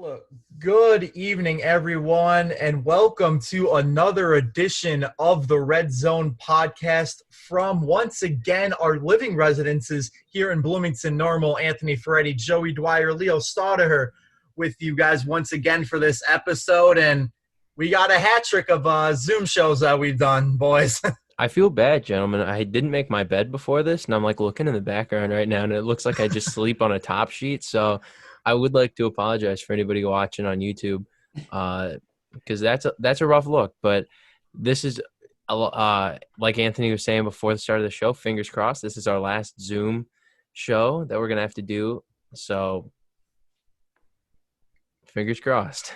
Well, good evening, everyone, and welcome to another edition of the RedZone Podcast from, once again, our living residences here in Bloomington Normal. Anthony Ferretti, Joey Dwyer, Leo Staudaher with you guys once again for this episode, and we got a hat trick of Zoom shows that we've done, boys. I feel bad, gentlemen. I didn't make my bed before this, and I'm looking in the background right now, and it looks like I just sleep on a top sheet. So I would like to apologize for anybody watching on YouTube, because that's a rough look. But this is, like Anthony was saying before the start of the show, fingers crossed, this is our last Zoom show that we're going to have to do. So fingers crossed.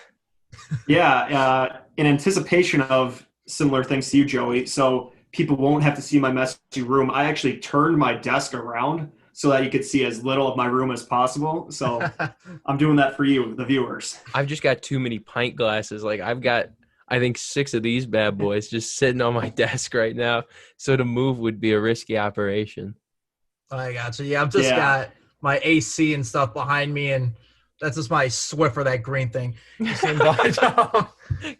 Yeah, in anticipation of similar things to you, Joey, so people won't have to see my messy room, I actually turned my desk around so that you could see as little of my room as possible. So I'm doing that for you, the viewers. I've just got too many pint glasses. I've got, I think, 6 of these bad boys just sitting on my desk right now. So to move would be a risky operation. I got you. Yeah, I've just got my AC and stuff behind me, and that's just my Swiffer, that green thing.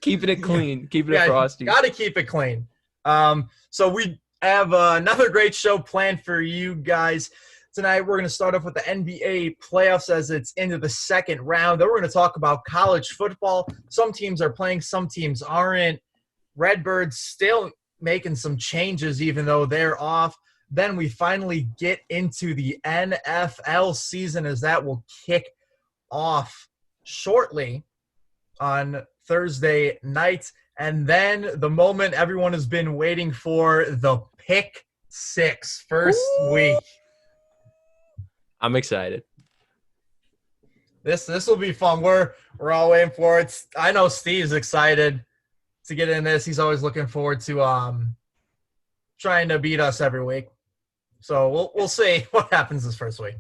Keeping it clean, keeping it frosty. Got to keep it clean. So we have another great show planned for you guys. Tonight, we're going to start off with the NBA playoffs as it's into the second round. Then we're going to talk about college football. Some teams are playing, some teams aren't. Redbirds still making some changes even though they're off. Then we finally get into the NFL season as that will kick off shortly on Thursday night. And then the moment everyone has been waiting for, the Pick Six first week. I'm excited. This will be fun. We're all waiting for it. I know Steve's excited to get in this. He's always looking forward to trying to beat us every week. So we'll see what happens this first week.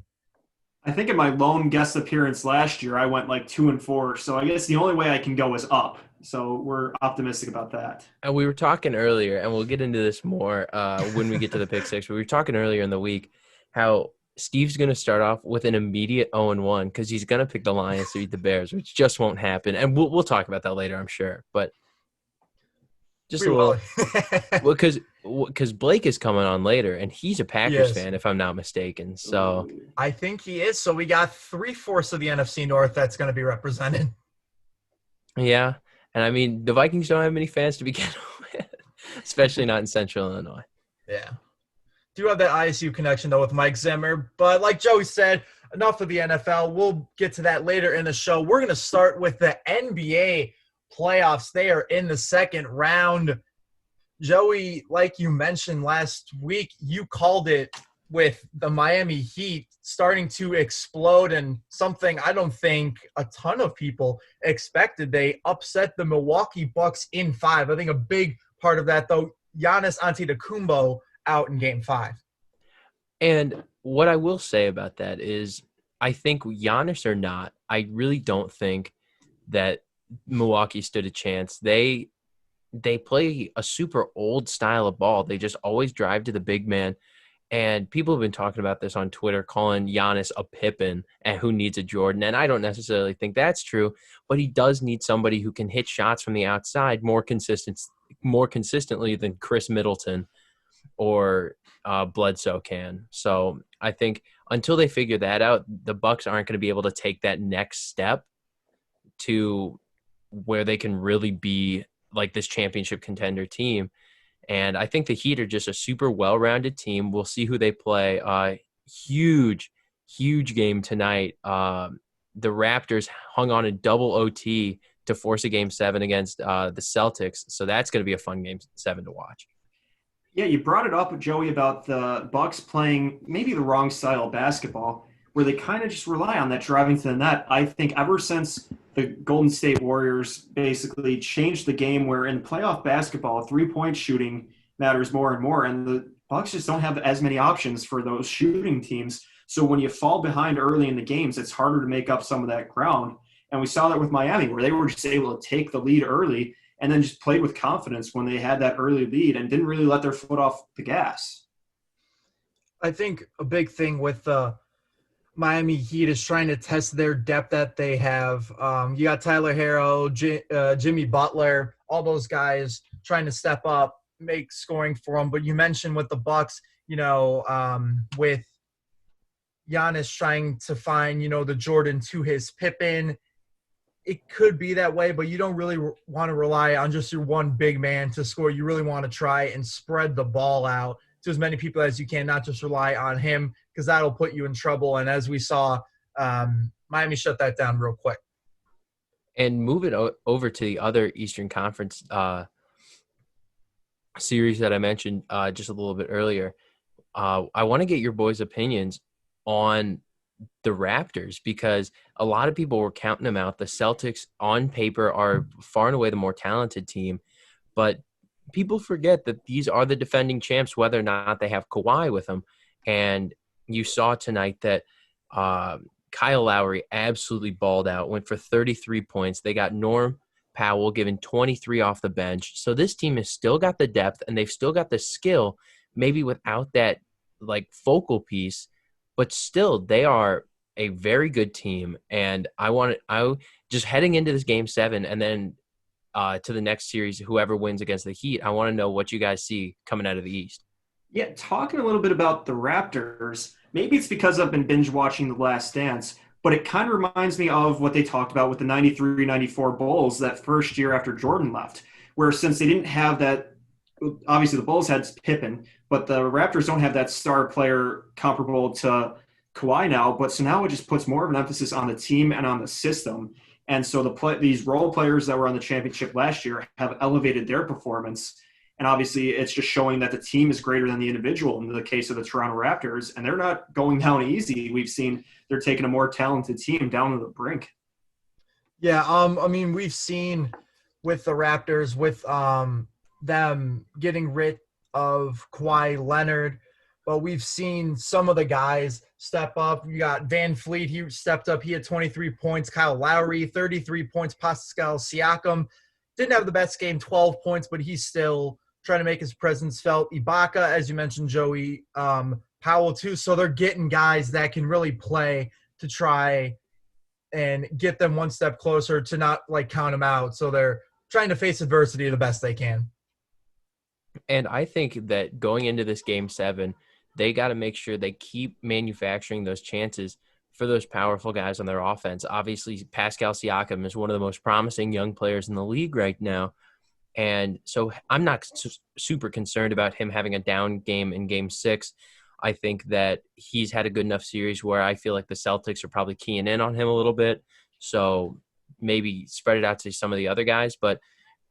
I think in my lone guest appearance last year, I went 2-4. So I guess the only way I can go is up. So we're optimistic about that. And we were talking earlier, and we'll get into this more when we get to the Pick Six. But we were talking earlier in the week how Steve's going to start off with an immediate 0-1 because he's going to pick the Lions to beat the Bears, which just won't happen. And we'll talk about that later, I'm sure. But just a little – because Blake is coming on later, and he's a Packers fan, if I'm not mistaken. So I think he is. So we got 3/4 of the NFC North that's going to be represented. Yeah. And, I mean, the Vikings don't have many fans to begin with, especially not in Central Illinois. Yeah. Do have that ISU connection, though, with Mike Zimmer. But like Joey said, enough of the NFL. We'll get to that later in the show. We're going to start with the NBA playoffs. They are in the second round. Joey, like you mentioned last week, you called it with the Miami Heat starting to explode, and something I don't think a ton of people expected. They upset the Milwaukee Bucks in 5. I think a big part of that, though, Giannis Antetokounmpo out in Game 5. And what I will say about that is I think Giannis or not, I really don't think that Milwaukee stood a chance. They play a super old style of ball. They just always drive to the big man. And people have been talking about this on Twitter, calling Giannis a Pippen and who needs a Jordan. And I don't necessarily think that's true, but he does need somebody who can hit shots from the outside more consistently than Chris Middleton or Bledsoe can. So I think until they figure that out, the Bucks aren't going to be able to take that next step to where they can really be like this championship contender team. And I think the Heat are just a super well-rounded team. We'll see who they play. Huge game tonight. The Raptors hung on a double OT to force a Game 7 against the Celtics. So that's going to be a fun Game 7 to watch. Yeah, you brought it up, Joey, about the Bucks playing maybe the wrong style of basketball, where they kind of just rely on that driving to the net. I think ever since the Golden State Warriors basically changed the game, where in playoff basketball, 3-point shooting matters more and more, and the Bucks just don't have as many options for those shooting teams. So when you fall behind early in the games, it's harder to make up some of that ground. And we saw that with Miami, where they were just able to take the lead early and then just played with confidence when they had that early lead and didn't really let their foot off the gas. I think a big thing with Miami Heat is trying to test their depth that they have. You got Tyler Herro, Jimmy Butler, all those guys trying to step up, make scoring for them. But you mentioned with the Bucks, with Giannis trying to find, the Jordan to his Pippen. It could be that way, but you don't really want to rely on just your one big man to score. You really want to try and spread the ball out to as many people as you can, not just rely on him, because that'll put you in trouble. And as we saw, Miami shut that down real quick. And moving over to the other Eastern Conference series that I mentioned just a little bit earlier, I want to get your boys' opinions on the Raptors, because a lot of people were counting them out. The Celtics on paper are far and away the more talented team, but people forget that these are the defending champs, whether or not they have Kawhi with them. And you saw tonight that Kyle Lowry absolutely balled out, went for 33 points. They got Norm Powell giving 23 off the bench. So this team has still got the depth and they've still got the skill, maybe without that like focal piece, but still they are a very good team. And I just heading into this game 7 and then to the next series, whoever wins against the Heat, I want to know what you guys see coming out of the East. Yeah, talking a little bit about the Raptors, maybe it's because I've been binge watching The Last Dance, but it kind of reminds me of what they talked about with the 93-94 Bulls that first year after Jordan left, where since they didn't have that, obviously the Bulls had Pippen, but the Raptors don't have that star player comparable to Kawhi now, but so now it just puts more of an emphasis on the team and on the system. And so these role players that were on the championship last year have elevated their performance. And obviously it's just showing that the team is greater than the individual in the case of the Toronto Raptors, and they're not going down easy. We've seen they're taking a more talented team down to the brink. Yeah, we've seen with the Raptors, with them getting rid of Kawhi Leonard, but we've seen some of the guys step up. You got Van Fleet, he stepped up. He had 23 points. Kyle Lowry, 33 points. Pascal Siakam didn't have the best game, 12 points, but he's still trying to make his presence felt. Ibaka, as you mentioned, Joey, Powell too. So they're getting guys that can really play to try and get them one step closer to not like count them out. So they're trying to face adversity the best they can. And I think that going into this game 7, they got to make sure they keep manufacturing those chances for those powerful guys on their offense. Obviously, Pascal Siakam is one of the most promising young players in the league right now. And so I'm not super concerned about him having a down game in game 6. I think that he's had a good enough series where I feel like the Celtics are probably keying in on him a little bit. So maybe spread it out to some of the other guys. But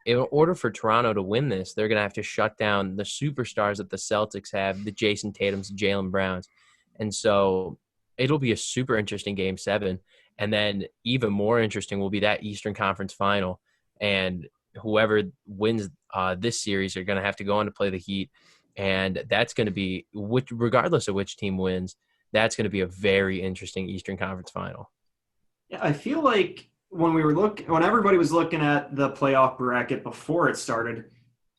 in order for Toronto to win this, they're going to have to shut down the superstars that the Celtics have, the Jason Tatums, Jaylen Browns. And so it'll be a super interesting game 7. And then even more interesting will be that Eastern Conference final. And whoever wins this series are going to have to go on to play the Heat. And that's going to be, regardless of which team wins, that's going to be a very interesting Eastern Conference final. Yeah, I feel like when everybody was looking at the playoff bracket before it started,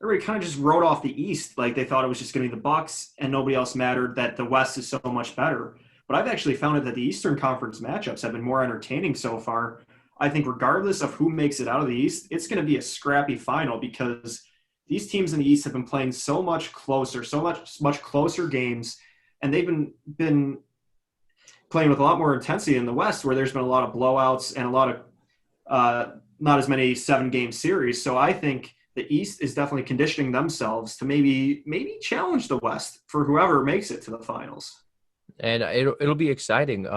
everybody kind of just wrote off the East. Like they thought it was just going to be the Bucks and nobody else mattered, that the West is so much better. But I've actually found that the Eastern Conference matchups have been more entertaining so far. I think regardless of who makes it out of the East, it's going to be a scrappy final because these teams in the East have been playing so much closer, much closer games, and they've been playing with a lot more intensity in the West, where there's been a lot of blowouts and a lot of not as many 7-game series. So I think the East is definitely conditioning themselves to maybe challenge the West for whoever makes it to the finals. And it'll be exciting.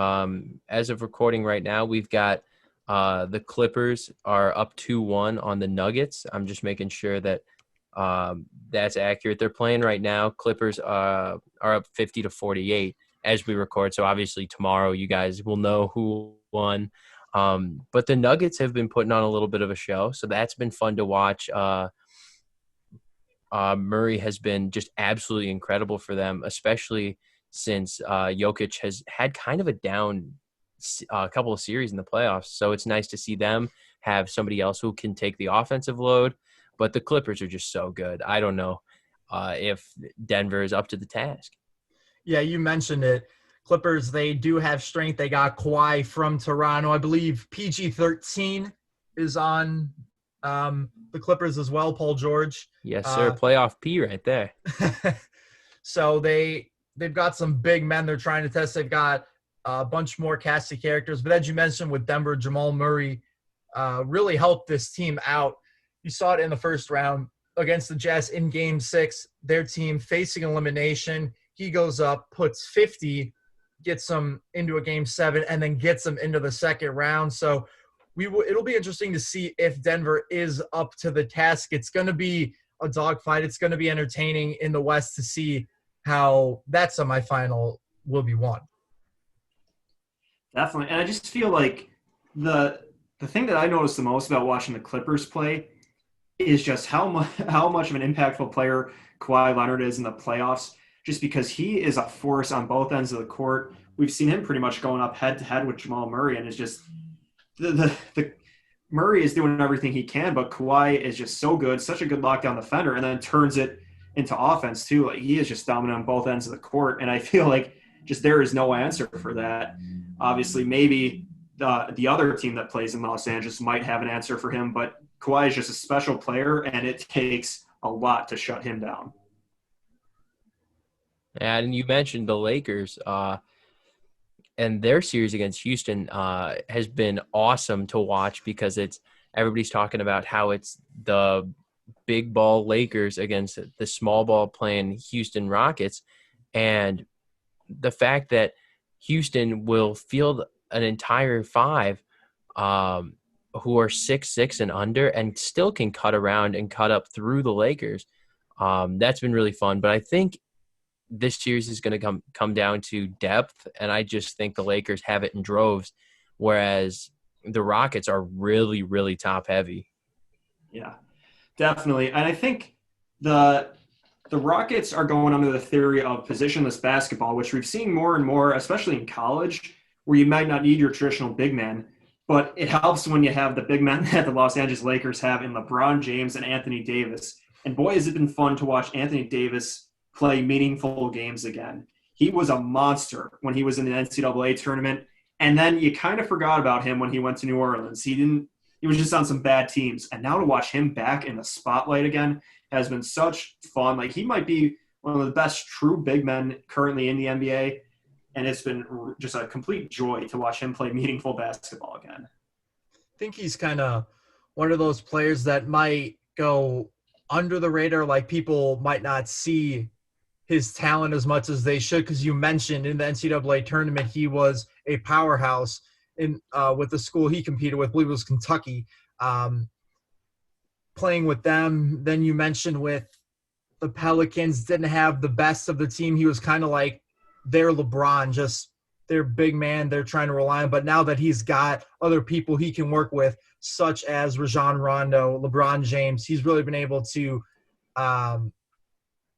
As of recording right now, we've got the Clippers are up 2-1 on the Nuggets. I'm just making sure that that's accurate. They're playing right now. Clippers are up 50-48 as we record. So obviously tomorrow you guys will know who won. But the Nuggets have been putting on a little bit of a show, so that's been fun to watch. Murray has been just absolutely incredible for them, especially since Jokic has had kind of a down couple of series in the playoffs. So it's nice to see them have somebody else who can take the offensive load. But the Clippers are just so good. I don't know if Denver is up to the task. Yeah, you mentioned it. Clippers, they do have strength. They got Kawhi from Toronto. I believe PG-13 is on the Clippers as well, Paul George. Yes, sir. Playoff P right there. So they've got some big men they're trying to test. They've got a bunch more cast of characters. But as you mentioned with Denver, Jamal Murray really helped this team out. You saw it in the first round against the Jazz in Game 6. Their team facing elimination. He goes up, puts 50, gets them into a Game 7, and then gets them into the second round. So it'll be interesting to see if Denver is up to the task. It's going to be a dogfight. It's going to be entertaining in the West to see how that semifinal will be won. Definitely. And I just feel like the thing that I noticed the most about watching the Clippers play is just how much of an impactful player Kawhi Leonard is in the playoffs, just because he is a force on both ends of the court. We've seen him pretty much going up head-to-head with Jamal Murray, and it's just the Murray is doing everything he can, but Kawhi is just so good, such a good lockdown defender, and then turns it into offense too. Like, he is just dominant on both ends of the court, and I feel like just there is no answer for that. Obviously, maybe the other team that plays in Los Angeles might have an answer for him, but Kawhi is just a special player, and it takes a lot to shut him down. And you mentioned the Lakers, and their series against Houston has been awesome to watch, because everybody's talking about how it's the big ball Lakers against the small ball playing Houston Rockets, and the fact that Houston will field an entire 5 who are 6'6" and under, and still can cut around and cut up through the Lakers. That's been really fun. But I think this series is going to come down to depth, and I just think the Lakers have it in droves, whereas the Rockets are really, really top heavy. Yeah, definitely. And I think the Rockets are going under the theory of positionless basketball, which we've seen more and more, especially in college, where you might not need your traditional big man, but it helps when you have the big men that the Los Angeles Lakers have in LeBron James and Anthony Davis. And boy, has it been fun to watch Anthony Davis play meaningful games again. He was a monster when he was in the NCAA tournament, and then you kind of forgot about him when he went to New Orleans. He was just on some bad teams, and now to watch him back in the spotlight again has been such fun. Like, he might be one of the best true big men currently in the NBA, and it's been just a complete joy to watch him play meaningful basketball again. I think he's kind of one of those players that might go under the radar, like people might not see his talent as much as they should, because you mentioned in the NCAA tournament he was a powerhouse in with the school he competed with. I believe it was Kentucky. Playing with them, then you mentioned with the Pelicans, didn't have the best of the team. He was kind of like their LeBron, just their big man they're trying to rely on. But now that he's got other people he can work with, such as Rajon Rondo, LeBron James, he's really been able to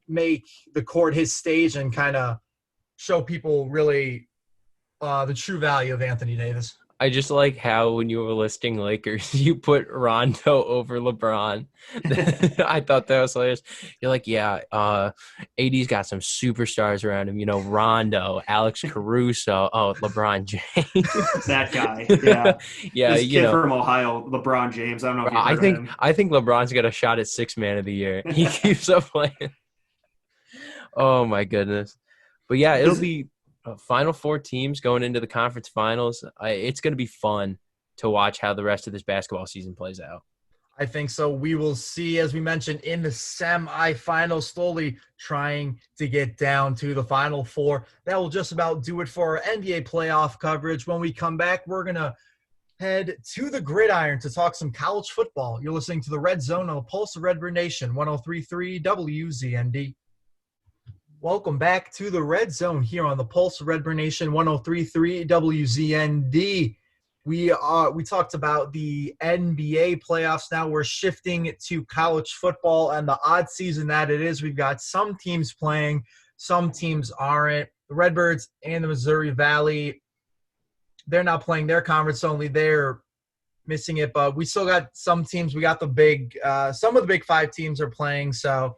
make the court his stage and kind of show people really the true value of Anthony Davis. I just like how when you were listing Lakers, you put Rondo over LeBron. I thought that was hilarious. You're like, yeah, AD's got some superstars around him. You know, Rondo, Alex Caruso, LeBron James. That guy, yeah. Yeah, this kid from Ohio, LeBron James. I don't know if you've heard of him. I think LeBron's got a shot at 6th man of the year. He keeps up playing. Oh, my goodness. But, yeah, it'll be Final 4 teams going into the conference finals. It's going to be fun to watch how the rest of this basketball season plays out. I think so. We will see, as we mentioned, in the semifinals, slowly trying to get down to the Final 4. That will just about do it for our NBA playoff coverage. When we come back, we're going to head to the gridiron to talk some college football. You're listening to the Red Zone on the Pulse of Red Bird Nation, 103.3 WZND. Welcome back to the Red Zone here on the Pulse of Red Bird Nation, 103.3 WZND. We talked about the NBA playoffs. Now we're shifting to college football and the odd season that it is. We've got some teams playing, some teams aren't. The Redbirds and the Missouri Valley, they're not playing their conference only. They're missing it, but we still got some teams. We got the big some of the Big 5 teams are playing, so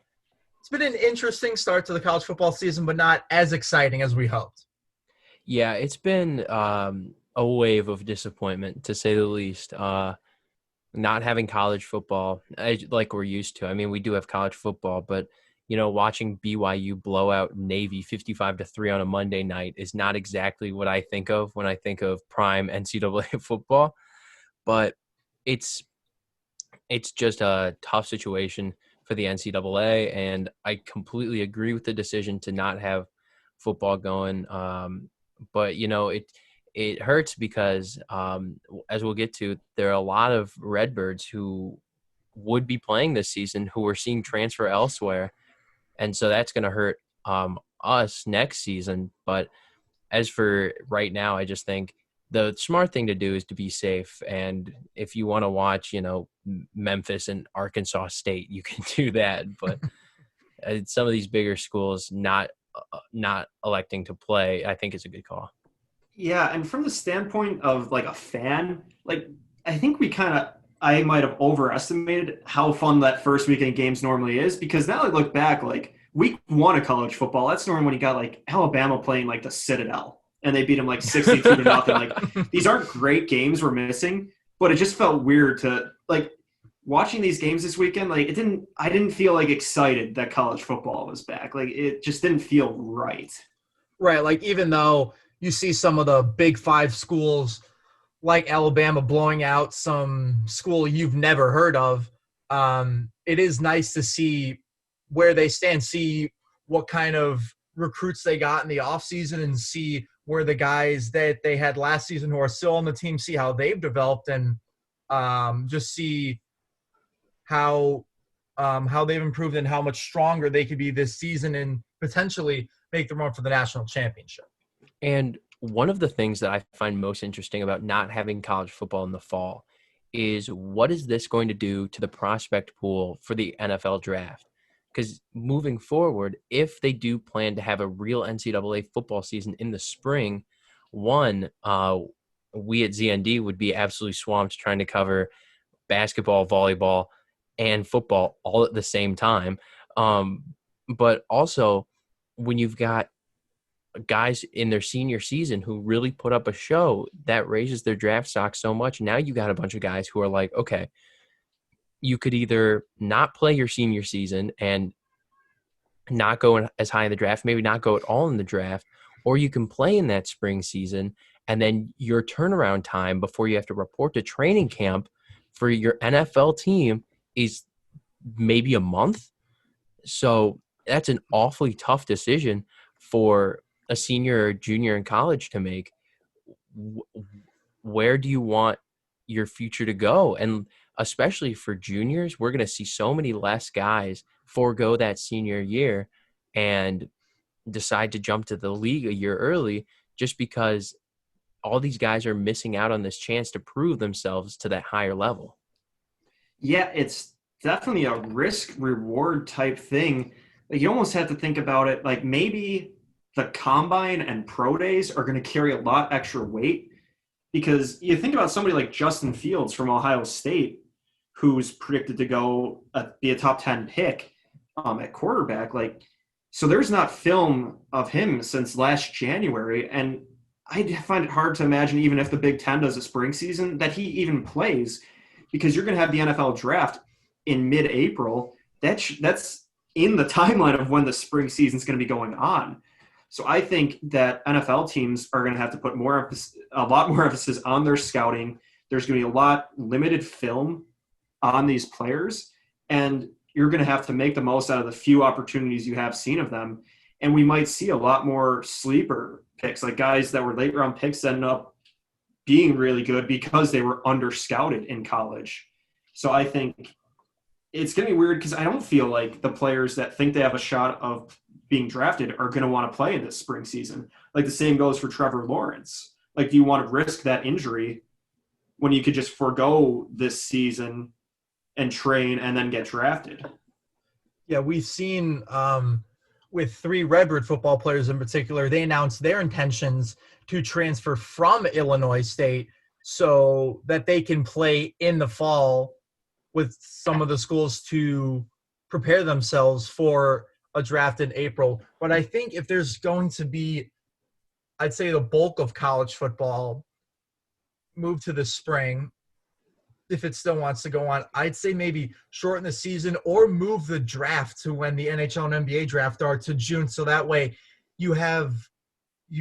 it's been an interesting start to the college football season, but not as exciting as we hoped. Yeah, it's been a wave of disappointment, to say the least. Not having college football like we're used to. I mean, we do have college football, but watching BYU blow out Navy 55-3 on a Monday night is not exactly what I think of when I think of prime NCAA football. But it's just a tough situation for the NCAA, and I completely agree with the decision to not have football going. But it hurts because, as we'll get to, there are a lot of Redbirds who would be playing this season who are seeing transfer elsewhere, and so that's going to hurt us next season. But as for right now, I just think the smart thing to do is to be safe. And if you want to watch, Memphis and Arkansas State, you can do that. But some of these bigger schools not electing to play, I think is a good call. Yeah, and from the standpoint of like a fan, like I think I might have overestimated how fun that first weekend of games normally is, because now I look back, like week 1 of college football, that's normally when you got like Alabama playing like the Citadel and they beat them like 62-0. Like these aren't great games we're missing, but it just felt weird to like watching these games this weekend. Like I didn't feel like excited that college football was back. Like it just didn't feel right. Right. Like even though you see some of the Big 5 schools like Alabama blowing out some school you've never heard of, it is nice to see where they stand, see what kind of recruits they got in the offseason, and see where the guys that they had last season who are still on the team, see how they've developed, and just see how they've improved and how much stronger they could be this season and potentially make the run for the national championship. And one of the things that I find most interesting about not having college football in the fall is, what is this going to do to the prospect pool for the NFL draft? Because moving forward, if they do plan to have a real NCAA football season in the spring, we at ZND would be absolutely swamped trying to cover basketball, volleyball, and football all at the same time. But also, when you've got guys in their senior season who really put up a show, that raises their draft stock so much. Now you got a bunch of guys who are like, okay, you could either not play your senior season and not go as high in the draft, maybe not go at all in the draft, or you can play in that spring season, and then your turnaround time before you have to report to training camp for your NFL team is maybe a month. So that's an awfully tough decision for a senior or junior in college to make. Where do you want your future to go? And especially for juniors, we're going to see so many less guys forego that senior year and decide to jump to the league a year early, just because all these guys are missing out on this chance to prove themselves to that higher level. Yeah, it's definitely a risk reward type thing. Like, you almost have to think about it like maybe the combine and pro days are going to carry a lot extra weight, because you think about somebody like Justin Fields from Ohio State, who's predicted to be a top 10 pick at quarterback. Like, so there's not film of him since last January. And I find it hard to imagine, even if the Big Ten does a spring season, that he even plays, because you're going to have the NFL draft in mid-April. That's in the timeline of when the spring season is going to be going on. So I think that NFL teams are going to have to put a lot more emphasis on their scouting. There's going to be a lot limited film on these players, and you're going to have to make the most out of the few opportunities you have seen of them. And we might see a lot more sleeper picks, like guys that were late round picks end up being really good because they were under scouted in college. So I think it's going to be weird, because I don't feel like the players that think they have a shot of being drafted are going to want to play in this spring season. Like, the same goes for Trevor Lawrence. Like, do you want to risk that injury when you could just forego this season and train and then get drafted? Yeah, we've seen with 3 Redbird football players in particular, they announced their intentions to transfer from Illinois State so that they can play in the fall with some of the schools to prepare themselves for a draft in April. But I think if there's going to be I'd say the bulk of college football move to the spring if it still wants to go on. I'd say maybe shorten the season or move the draft to when the NHL and NBA draft are to June, so that way you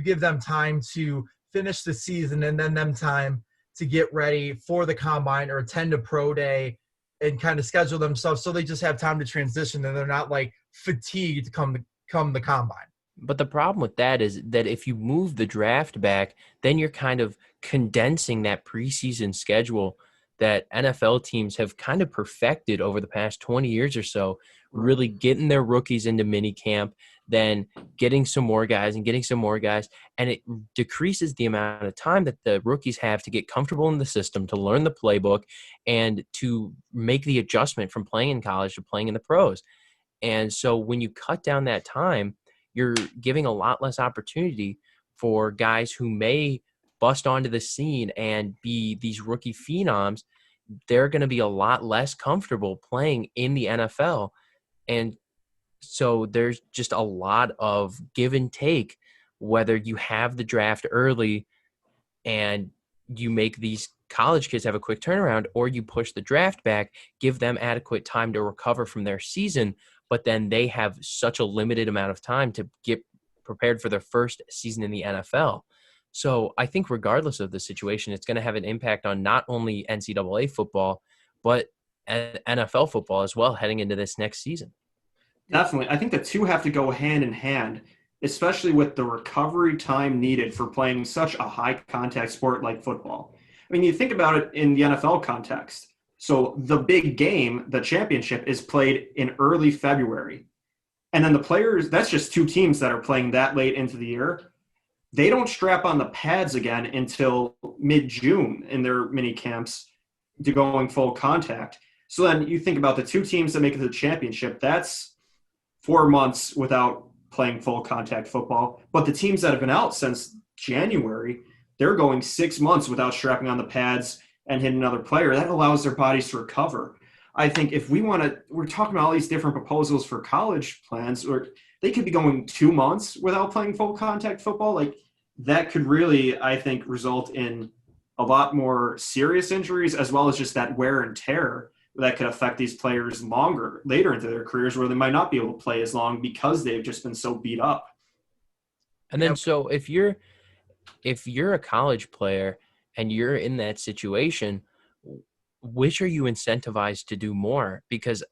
give them time to finish the season and then them time to get ready for the combine or attend a pro day and kind of schedule themselves so they just have time to transition and they're not like fatigued come the combine. But the problem with that is that if you move the draft back, then you're kind of condensing that preseason schedule that NFL teams have kind of perfected over the past 20 years or so, really getting their rookies into mini camp, then getting some more guys and getting some more guys. And it decreases the amount of time that the rookies have to get comfortable in the system, to learn the playbook, and to make the adjustment from playing in college to playing in the pros. And so when you cut down that time, you're giving a lot less opportunity for guys who may bust onto the scene and be these rookie phenoms. They're going to be a lot less comfortable playing in the NFL. And so there's just a lot of give and take, whether you have the draft early and you make these college kids have a quick turnaround, or you push the draft back, give them adequate time to recover from their season, but then they have such a limited amount of time to get prepared for their first season in the NFL. So I think regardless of the situation, it's going to have an impact on not only NCAA football, but NFL football as well heading into this next season. Definitely. I think the two have to go hand in hand, especially with the recovery time needed for playing such a high contact sport like football. I mean, you think about it in the NFL context. So the big game, the championship, is played in early February. And then the players, that's just two teams that are playing that late into the year. They don't strap on the pads again until mid-June in their mini camps to going full contact. So then you think about the two teams that make it to the championship, that's 4 months without playing full contact football. But the teams that have been out since January, they're going 6 months without strapping on the pads and hitting another player. That allows their bodies to recover. I think if we want to, we're talking about all these different proposals for college plans, or they could be going 2 months without playing full contact football. Like that could really, I think, result in a lot more serious injuries, as well as just that wear and tear that could affect these players later into their careers, where they might not be able to play as long because they've just been so beat up. And then, so if you're a college player and you're in that situation, which are you incentivized to do more? Because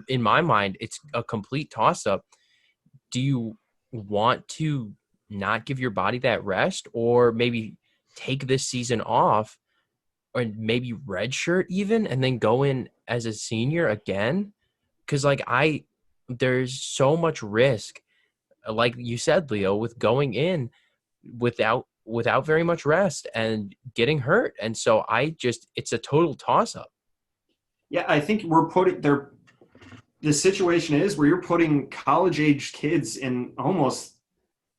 in my mind, it's a complete toss-up. Do you want to not give your body that rest, or maybe take this season off, or maybe redshirt even, and then go in as a senior again? Because there's so much risk, like you said, Leo, with going in without very much rest and getting hurt. And so it's a total toss-up. Yeah, I think the situation is where you're putting college-age kids in almost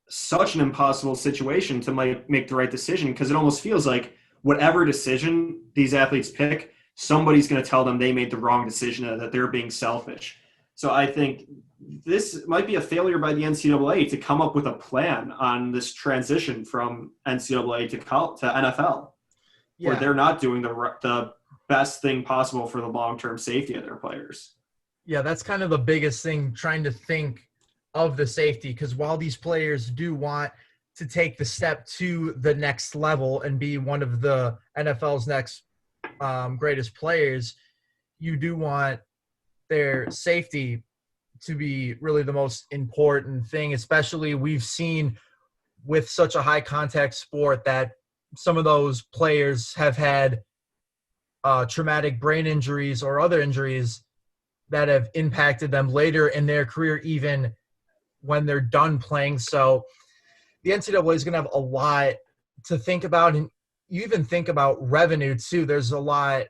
such an impossible situation to make the right decision, because it almost feels like whatever decision these athletes pick, somebody's going to tell them they made the wrong decision, that they're being selfish. So I think this might be a failure by the NCAA to come up with a plan on this transition from NCAA to NFL, where they're not doing the best thing possible for the long-term safety of their players. Yeah, that's kind of the biggest thing, trying to think of the safety, because while these players do want to take the step to the next level and be one of the NFL's next greatest players, you do want their safety to be really the most important thing, especially we've seen with such a high contact sport that some of those players have had traumatic brain injuries or other injuries that have impacted them later in their career, even when they're done playing. So the NCAA is going to have a lot to think about. And you even think about revenue too. There's a lot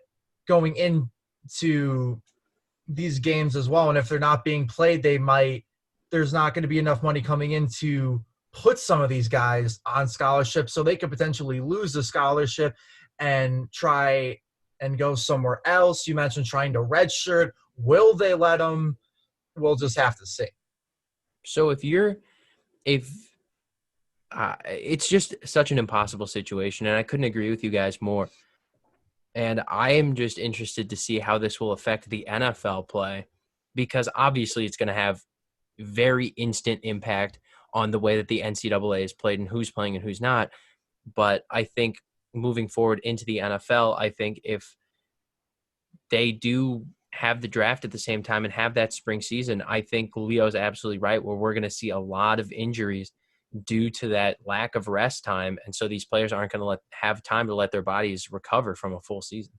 going into these games as well. And if they're not being played, there's not going to be enough money coming in to put some of these guys on scholarship. So they could potentially lose the scholarship and try and go somewhere else. You mentioned trying to redshirt. Will they let them? We'll just have to see. So if it's just such an impossible situation, and I couldn't agree with you guys more. And I am just interested to see how this will affect the NFL play, because obviously it's going to have very instant impact on the way that the NCAA is played and who's playing and who's not. But I think moving forward into the NFL, I think if they do have the draft at the same time and have that spring season, I think Leo's absolutely right, where we're going to see a lot of injuries due to that lack of rest time. And so these players aren't going to have time to let their bodies recover from a full season.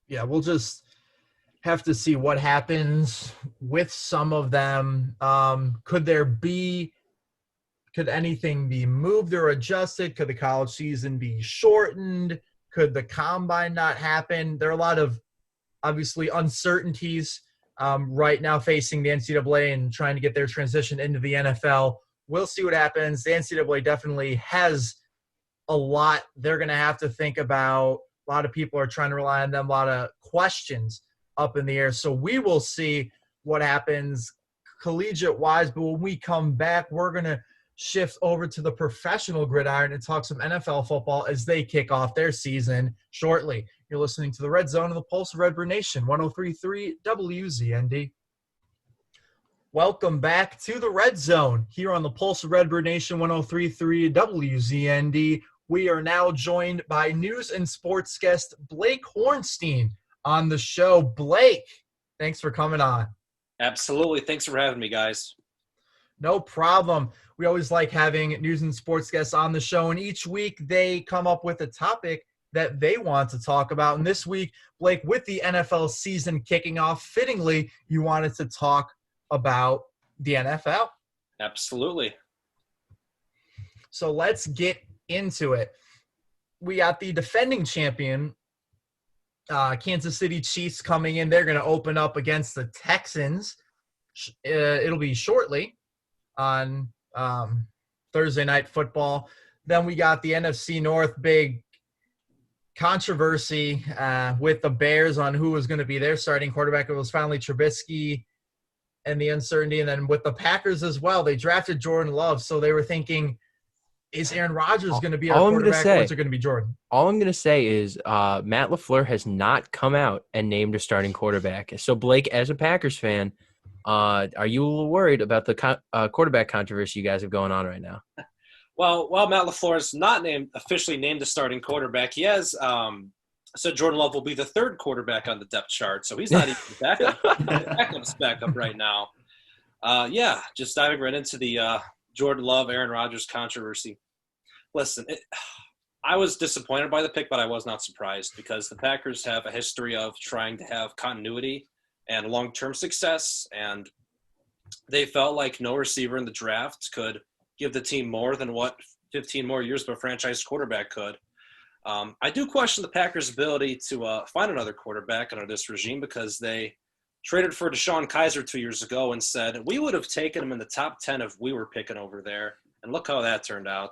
Yeah, we'll just have to see what happens with some of them. Could anything be moved or adjusted? Could the college season be shortened? Could the combine not happen? There are a lot of, obviously, uncertainties right now facing the NCAA and trying to get their transition into the NFL. We'll see what happens. The NCAA definitely has a lot they're going to have to think about. A lot of people are trying to rely on them. A lot of questions up in the air. So we will see what happens collegiate-wise. But when we come back, we're going to shift over to the professional gridiron and talk some NFL football as they kick off their season shortly. You're listening to the Red Zone of the Pulse of Redbird Nation, 103.3 WZND. Welcome back to the Red Zone here on the Pulse of Redbird Nation, 103.3 WZND. We are now joined by news and sports guest Blake Hornstein on the show. Blake, thanks for coming on. Absolutely. Thanks for having me, guys. No problem. We always like having news and sports guests on the show, and each week they come up with a topic that they want to talk about. And this week, Blake, with the NFL season kicking off, fittingly, you wanted to talk about the NFL. Absolutely. So let's get into it. We got the defending champion, Kansas City Chiefs, coming in. They're going to open up against the Texans. It'll be shortly on Thursday Night Football. Then we got the NFC North, big controversy with the Bears on who was going to be their starting quarterback. It was finally Trubisky, and the uncertainty. And then with the Packers as well, they drafted Jordan Love. So they were thinking, is Aaron Rodgers going to be our quarterback, or is it going to be Jordan? All I'm going to say is Matt LaFleur has not come out and named a starting quarterback. So, Blake, as a Packers fan, are you a little worried about the quarterback controversy you guys have going on right now? Well, while Matt LaFleur is not officially named a starting quarterback, he has said Jordan Love will be the third quarterback on the depth chart. So he's not even backup's backup right now. Just diving right into the Jordan Love, Aaron Rodgers controversy. Listen, I was disappointed by the pick, but I was not surprised because the Packers have a history of trying to have continuity and long-term success, and they felt like no receiver in the draft could give the team more than what 15 more years of a franchise quarterback could. I do question the Packers' ability to find another quarterback under this regime because they traded for Deshaun Kaiser 2 years ago and said, we would have taken him in the top 10 if we were picking over there. And look how that turned out.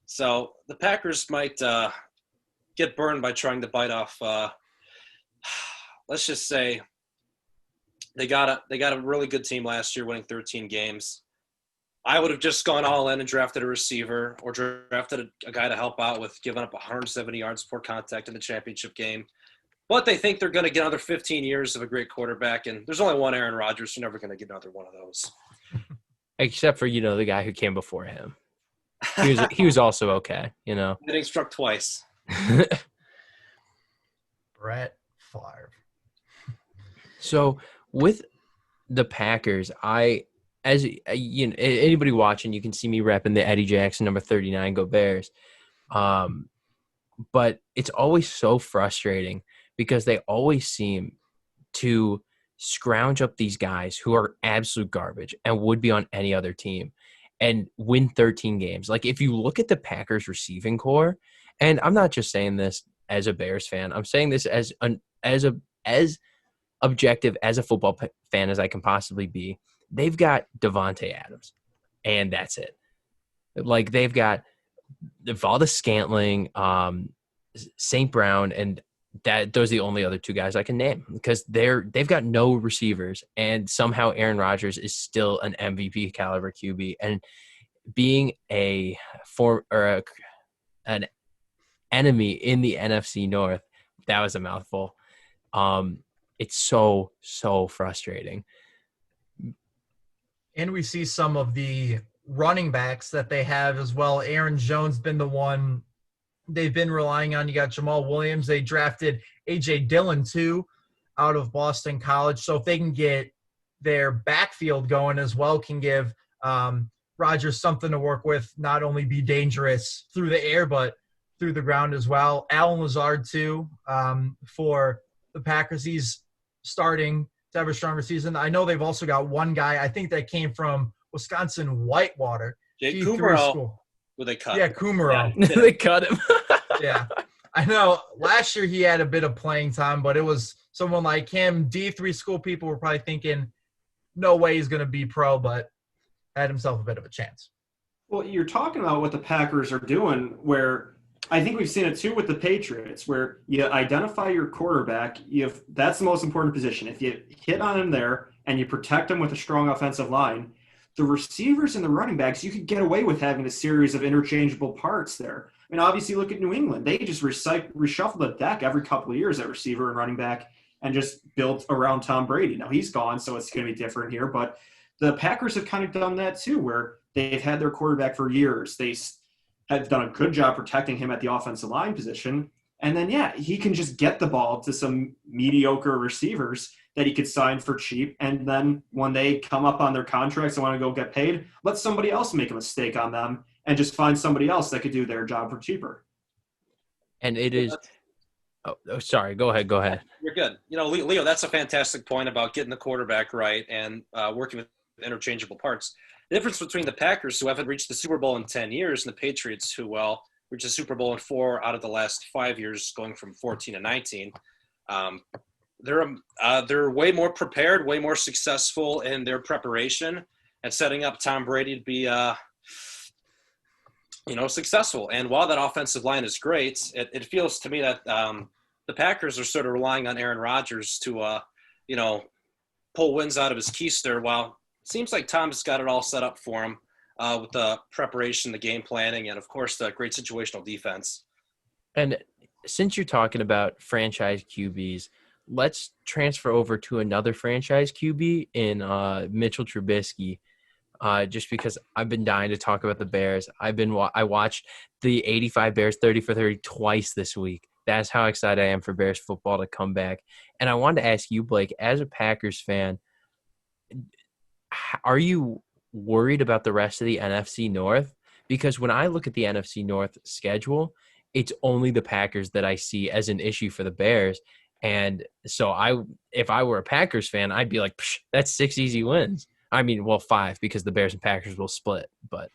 So the Packers might get burned by trying to bite off, let's just say, they got a really good team last year, winning 13 games. I would have just gone all in and drafted a receiver or drafted a guy to help out with giving up 170 yards before contact in the championship game. But they think they're going to get another 15 years of a great quarterback, and there's only one Aaron Rodgers. You're never going to get another one of those. Except for, the guy who came before him. He was also okay, Getting struck twice. Brett Favre. So with the Packers, anybody watching, you can see me repping the Eddie Jackson number 39, Go Bears. But it's always so frustrating because they always seem to scrounge up these guys who are absolute garbage and would be on any other team and win 13 games. Like, if you look at the Packers receiving core, and I'm not just saying this as a Bears fan, I'm saying this as objective as a football fan as I can possibly be. They've got Devontae Adams, and that's it. Like, they've got Valdez Scantling, St. Brown, and those are the only other two guys I can name because they've got no receivers, and somehow Aaron Rodgers is still an MVP caliber QB. And being an enemy in the NFC North, that was a mouthful. It's so frustrating. And we see some of the running backs that they have as well. Aaron Jones been the one they've been relying on. You got Jamal Williams. They drafted A.J. Dillon, too, out of Boston College. So if they can get their backfield going as well, can give Rodgers something to work with, not only be dangerous through the air, but through the ground as well. Allen Lazard, too, for the Packers. He's starting to have a stronger season. I know they've also got one guy, I think that came from Wisconsin Whitewater. Jake Kummerow. Well, they cut him. Kummerow. Yeah. They cut him. Yeah. I know last year he had a bit of playing time, but it was someone like him. D3 school people were probably thinking, no way he's going to be pro, but had himself a bit of a chance. Well, you're talking about what the Packers are doing, where I think we've seen it too with the Patriots, where you identify your quarterback. That's the most important position. If you hit on him there and you protect him with a strong offensive line, the receivers and the running backs, you could get away with having a series of interchangeable parts there. I mean, obviously, look at New England. They just reshuffle the deck every couple of years at receiver and running back and just built around Tom Brady. Now, he's gone, so it's going to be different here. But the Packers have kind of done that too, where they've had their quarterback for years. They have done a good job protecting him at the offensive line position. And then, he can just get the ball to some mediocre receivers that he could sign for cheap. And then when they come up on their contracts and want to go get paid, let somebody else make a mistake on them and just find somebody else that could do their job for cheaper. And it is – sorry. Go ahead. You're good. Leo, that's a fantastic point about getting the quarterback right and working with interchangeable parts. The difference between the Packers, who haven't reached the Super Bowl in 10 years, and the Patriots, who, reached the Super Bowl in 4 out of the last 5 years, going from 14 to 19. They're way more prepared, way more successful in their preparation and setting up Tom Brady to be, successful. And while that offensive line is great, it feels to me that the Packers are sort of relying on Aaron Rodgers to, pull wins out of his keister. While it seems like Tom's got it all set up for him with the preparation, the game planning, and of course the great situational defense. And since you're talking about franchise QBs, let's transfer over to another franchise QB in Mitchell Trubisky. Just because I've been dying to talk about the Bears. I watched the 85 Bears 30 for 30 twice this week. That's how excited I am for Bears football to come back. And I wanted to ask you, Blake, as a Packers fan, are you worried about the rest of the NFC North? Because when I look at the NFC North schedule, it's only the Packers that I see as an issue for the Bears. And so if I were a Packers fan, I'd be like, that's 6 easy wins. I mean, 5 because the Bears and Packers will split. But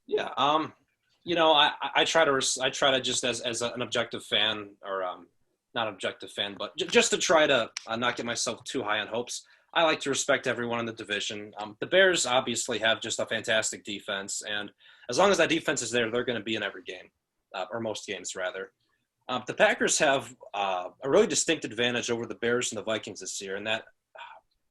yeah, I try to just as an objective fan, or not objective fan, but just to try to not get myself too high on hopes. I like to respect everyone in the division. The Bears obviously have just a fantastic defense, and as long as that defense is there, they're going to be in every game, or most games rather. The Packers have a really distinct advantage over the Bears and the Vikings this year, and that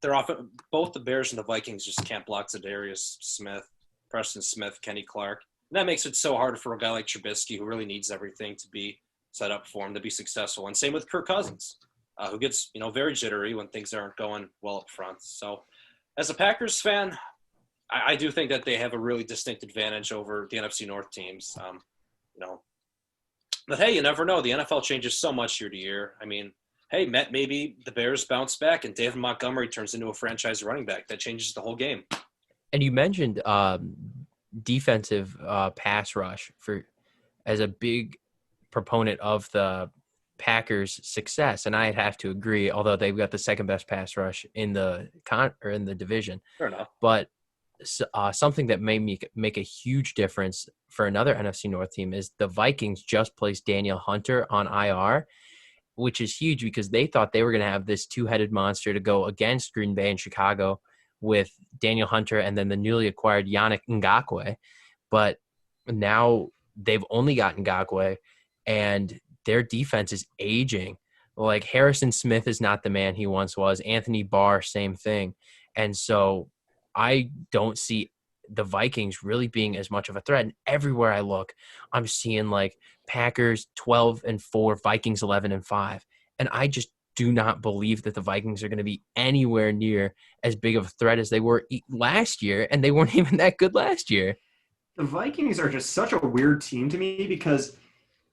they're often both the Bears and the Vikings just can't block Zadarius Smith, Preston Smith, Kenny Clark. And that makes it so hard for a guy like Trubisky, who really needs everything to be set up for him to be successful. And same with Kirk Cousins, who gets very jittery when things aren't going well up front. So as a Packers fan, I do think that they have a really distinct advantage over the NFC North teams. But hey, you never know. The NFL changes so much year to year. I mean, hey, maybe the Bears bounce back and David Montgomery turns into a franchise running back. That changes the whole game. And you mentioned defensive pass rush as a big proponent of the Packers' success, and I'd have to agree. Although they've got the second best pass rush in the division, fair enough. But something that may make a huge difference for another NFC North team is the Vikings just placed Daniel Hunter on IR, which is huge because they thought they were going to have this two-headed monster to go against Green Bay and Chicago with Daniel Hunter and then the newly acquired Yannick Ngakoue. But now they've only got Ngakoue, and their defense is aging. Like Harrison Smith is not the man he once was. Anthony Barr, same thing. And so I don't see the Vikings really being as much of a threat. And everywhere I look, I'm seeing like Packers 12-4, Vikings 11-5. And I just do not believe that the Vikings are going to be anywhere near as big of a threat as they were last year. And they weren't even that good last year. The Vikings are just such a weird team to me because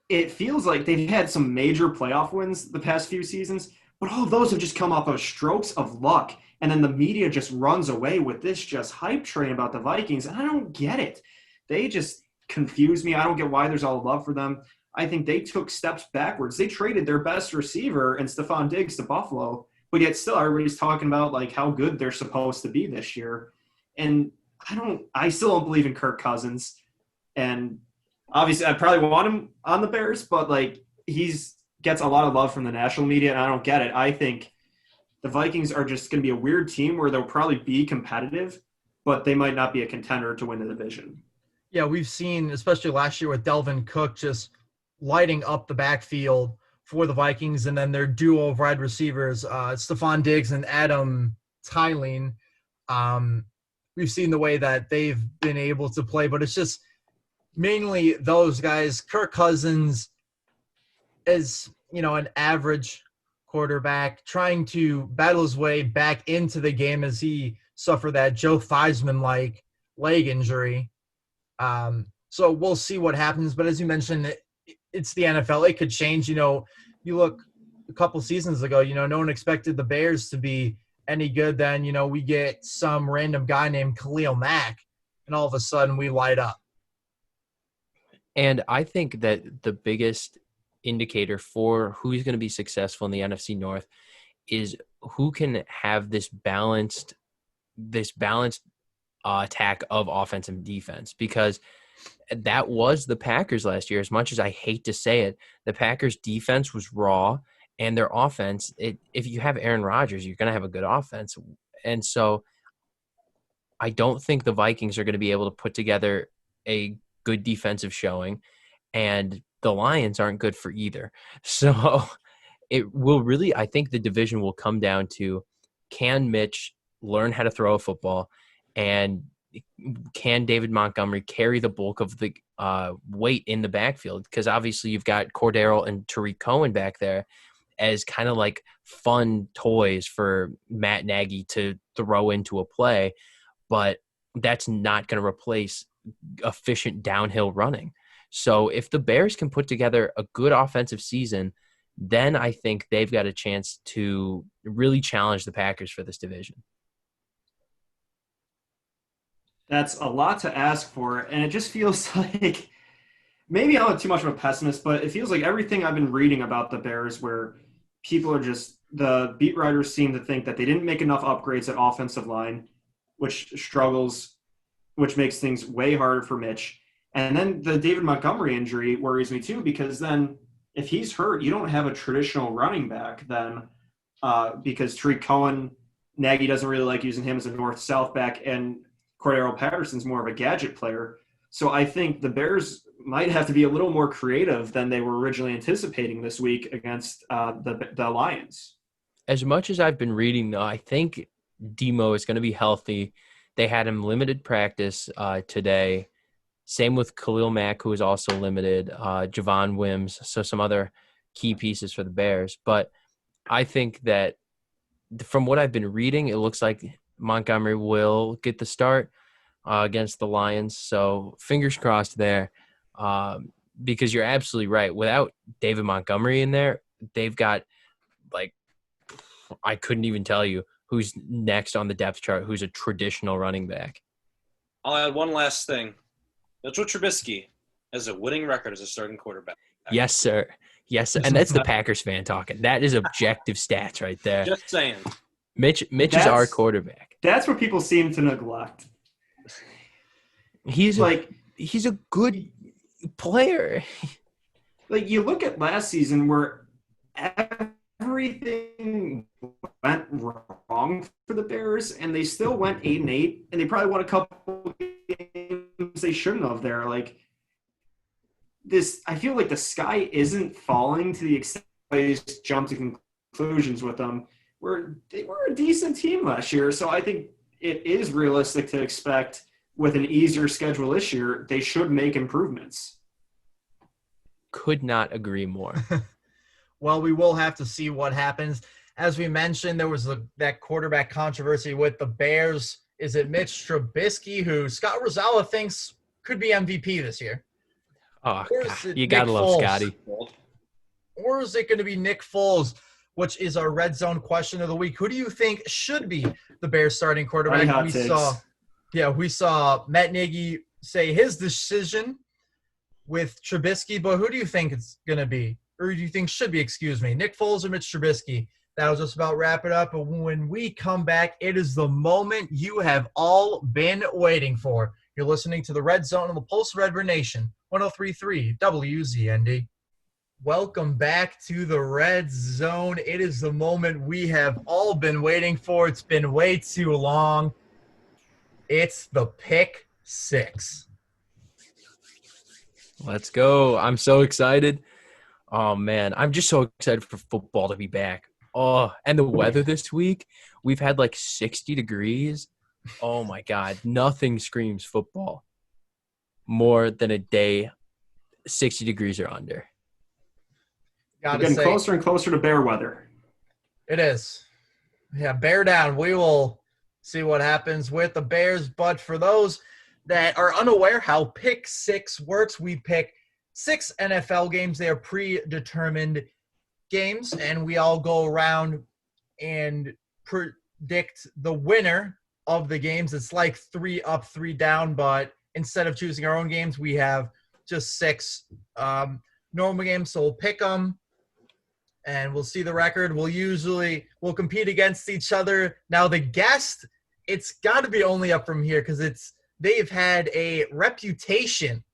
it feels like they've had some major playoff wins the past few seasons, but all of those have just come off of strokes of luck. And then the media just runs away with this just hype train about the Vikings. And I don't get it. They just confuse me. I don't get why there's all love for them. I think they took steps backwards. They traded their best receiver and Stephon Diggs to Buffalo, but yet still everybody's talking about like how good they're supposed to be this year. And I still don't believe in Kirk Cousins. And obviously I probably want him on the Bears, but like gets a lot of love from the national media, and I don't get it. I think the Vikings are just going to be a weird team where they'll probably be competitive, but they might not be a contender to win the division. Yeah, we've seen, especially last year with Delvin Cook, just lighting up the backfield for the Vikings, and then their duo of wide receivers, Stephon Diggs and Adam Thielen. We've seen the way that they've been able to play, but it's just mainly those guys. Kirk Cousins is, an average quarterback trying to battle his way back into the game as he suffered that Joe Theismann-like leg injury. So we'll see what happens. But as you mentioned, it's the NFL. It could change. You look a couple seasons ago, no one expected the Bears to be any good. Then, we get some random guy named Khalil Mack, and all of a sudden we light up. And I think that the biggest indicator for who's going to be successful in the NFC North is who can have this balanced attack of offense and defense, because that was the Packers last year. As much as I hate to say it, the Packers defense was raw, and their offense, if you have Aaron Rodgers, you're going to have a good offense. And so I don't think the Vikings are going to be able to put together a good defensive showing, and the Lions aren't good for either. So it will really, I think the division will come down to, can Mitch learn how to throw a football, and can David Montgomery carry the bulk of the weight in the backfield? Because obviously you've got Cordero and Tariq Cohen back there as kind of like fun toys for Matt Nagy to throw into a play, but that's not going to replace efficient downhill running. So if the Bears can put together a good offensive season, then I think they've got a chance to really challenge the Packers for this division. That's a lot to ask for, and it just feels like maybe I'm too much of a pessimist, but it feels like everything I've been reading about the Bears, where people are just, the beat writers seem to think that they didn't make enough upgrades at offensive line, which makes things way harder for Mitch. And then the David Montgomery injury worries me too, because then if he's hurt, you don't have a traditional running back then, because Tariq Cohen, Nagy doesn't really like using him as a north-south back, and Cordero Patterson's more of a gadget player. So I think the Bears might have to be a little more creative than they were originally anticipating this week against the Lions. As much as I've been reading, though, I think Demo is going to be healthy. They had him limited practice today. Same with Khalil Mack, who is also limited, Javon Wims, so some other key pieces for the Bears. But I think that from what I've been reading, it looks like Montgomery will get the start against the Lions. So fingers crossed there, because you're absolutely right. Without David Montgomery in there, they've got, like, I couldn't even tell you who's next on the depth chart, who's a traditional running back. I'll add one last thing. Mitchell Trubisky has a winning record as a starting quarterback. Yes, sir. Yes, sir. And that's the Packers fan talking. That is objective stats right there. Just saying. Mitch is our quarterback. That's what people seem to neglect. He's a good player. Like, you look at last season where everything went wrong for the Bears, and they still went 8-8, and they probably won a couple games they shouldn't have there. Like, this, I feel like the sky isn't falling to the extent they just jump to conclusions with them. They were a decent team last year, so I think it is realistic to expect with an easier schedule this year, they should make improvements. Could not agree more. Well, we will have to see what happens. As we mentioned, there was that quarterback controversy with the Bears. Is it Mitch Trubisky, who Scott Rosella thinks could be MVP this year? Oh, Or God, is it you got to Nick love Foles? Scotty. Or is it going to be Nick Foles, which is our red zone question of the week? Who do you think should be the Bears starting quarterback? Hot takes. We saw Matt Nagy say his decision with Trubisky, but who do you think it's going to be? Or do you think should be, Nick Foles or Mitch Trubisky? That'll just about wrap it up. But when we come back, it is the moment you have all been waiting for. You're listening to the Red Zone on the Pulse of Red Bird Nation, 103.3 WZND. Welcome back to the Red Zone. It is the moment we have all been waiting for. It's been way too long. It's the Pick Six. Let's go. I'm so excited. Oh, man. I'm just so excited for football to be back. Oh, and the weather this week, we've had like 60 degrees. Oh, my God. Nothing screams football more than a day 60 degrees or under. We're getting closer and closer to bear weather. It is. Yeah, bear down. We will see what happens with the Bears. But for those that are unaware how Pick Six works, we pick 6 NFL games. They are predetermined games, and we all go around and predict the winner of the games. It's like 3 up, 3 down, but instead of choosing our own games, we have just 6 normal games. So we'll pick them, and we'll see the record. We'll compete against each other. Now, the guest, it's got to be only up from here because they've had a reputation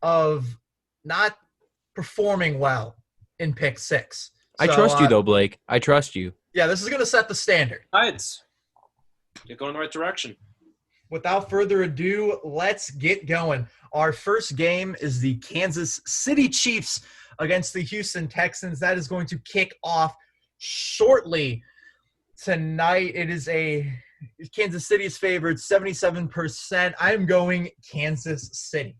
of not performing well in Pick Six. I trust you, though, Blake. I trust you. Yeah, this is going to set the standard. Sides. You're going in the right direction. Without further ado, let's get going. Our first game is the Kansas City Chiefs against the Houston Texans. That is going to kick off shortly tonight. It is Kansas City's favored 77%. I'm going Kansas City.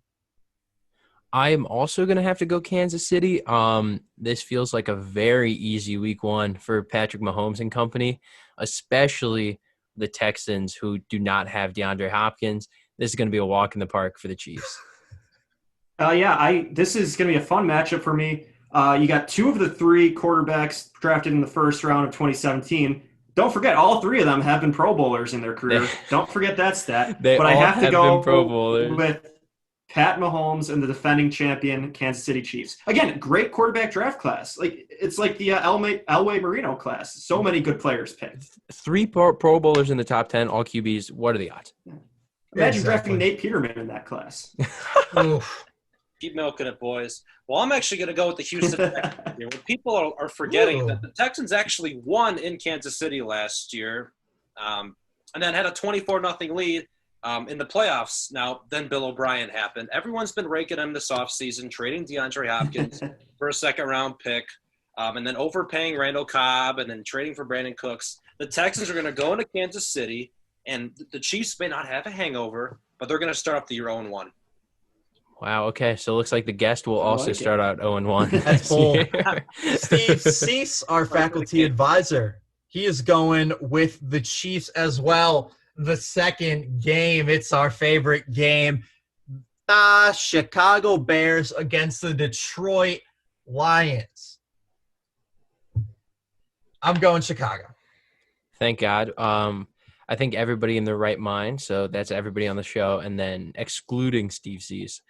I am also going to have to go Kansas City. This feels like a very easy week 1 for Patrick Mahomes and company, especially the Texans who do not have DeAndre Hopkins. This is going to be a walk in the park for the Chiefs. This is going to be a fun matchup for me. You got 2 of the 3 quarterbacks drafted in the first round of 2017. Don't forget, all 3 of them have been Pro Bowlers in their career. Don't forget that stat. But I have to go Pro Bowlers with Pat Mahomes and the defending champion Kansas City Chiefs. Again, great quarterback draft class. It's like the Elway Marino class. So many good players picked. 3 Pro Bowlers in the top 10, all QBs. What are the odds? Imagine drafting Nate Peterman in that class. Keep milking it, boys. Well, I'm actually going to go with the Houston Texans here. When people are forgetting that the Texans actually won in Kansas City last year and then had a 24-0 lead in the playoffs. Now, then Bill O'Brien happened. Everyone's been raking him this offseason, trading DeAndre Hopkins for a second-round pick, and then overpaying Randall Cobb and then trading for Brandon Cooks. The Texans are going to go into Kansas City, and the Chiefs may not have a hangover, but they're going to start off the year 0-1. Wow, okay. So it looks like the guest will also start out 0-1. That's cool. Steve Cease, our faculty advisor, he is going with the Chiefs as well. The second game, it's our favorite game. Chicago Bears against the Detroit Lions. I'm going Chicago. Thank God. I think everybody in their right mind, so that's everybody on the show, and then excluding Steve Cease,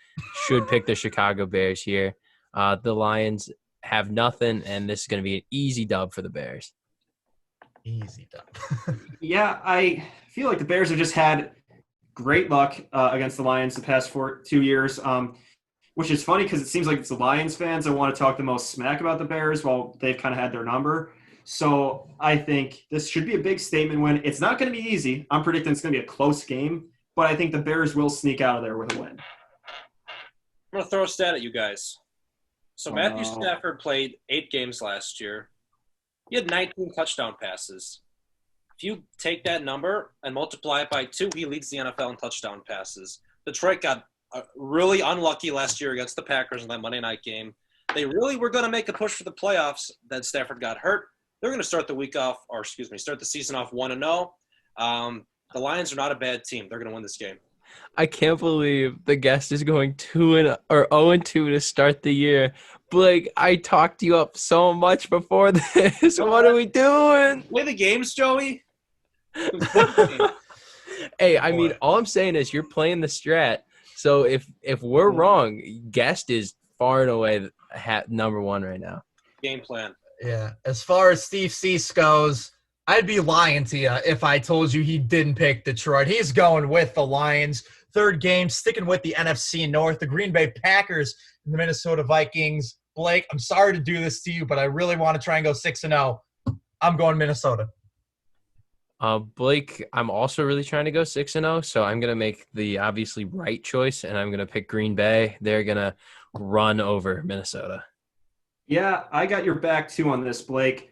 should pick the Chicago Bears here. The Lions have nothing, and this is going to be an easy dub for the Bears. Easy dub. Yeah, I feel like the Bears have just had great luck against the Lions the past 2 years, which is funny because it seems like it's the Lions fans that want to talk the most smack about the Bears while they've kind of had their number. So I think this should be a big statement win. It's not going to be easy. I'm predicting it's going to be a close game, but I think the Bears will sneak out of there with a win. I'm going to throw a stat at you guys. So Matthew Stafford played 8 games last year. He had 19 touchdown passes. If you take that number and multiply it by 2, he leads the NFL in touchdown passes. Detroit got really unlucky last year against the Packers in that Monday night game. They really were going to make a push for the playoffs. Then Stafford got hurt. They're going to start the season off 1-0. The Lions are not a bad team. They're going to win this game. I can't believe the guest is going 0-2 to start the year. Blake, I talked you up so much before this. What are we doing? Play the games, Joey. Hey, I mean, all I'm saying is you're playing the strat. So if we're wrong, guest is far and away number one right now. Game plan. Yeah. As far as Steve Cease goes, I'd be lying to you if I told you he didn't pick Detroit. He's going with the Lions. Third game, sticking with the NFC North, the Green Bay Packers and the Minnesota Vikings. Blake, I'm sorry to do this to you, but I really want to try and go 6-0. I'm going Minnesota. Blake, I'm also really trying to go 6-0, so I'm going to make the obviously right choice, and I'm going to pick Green Bay. They're going to run over Minnesota. Yeah, I got your back too on this, Blake.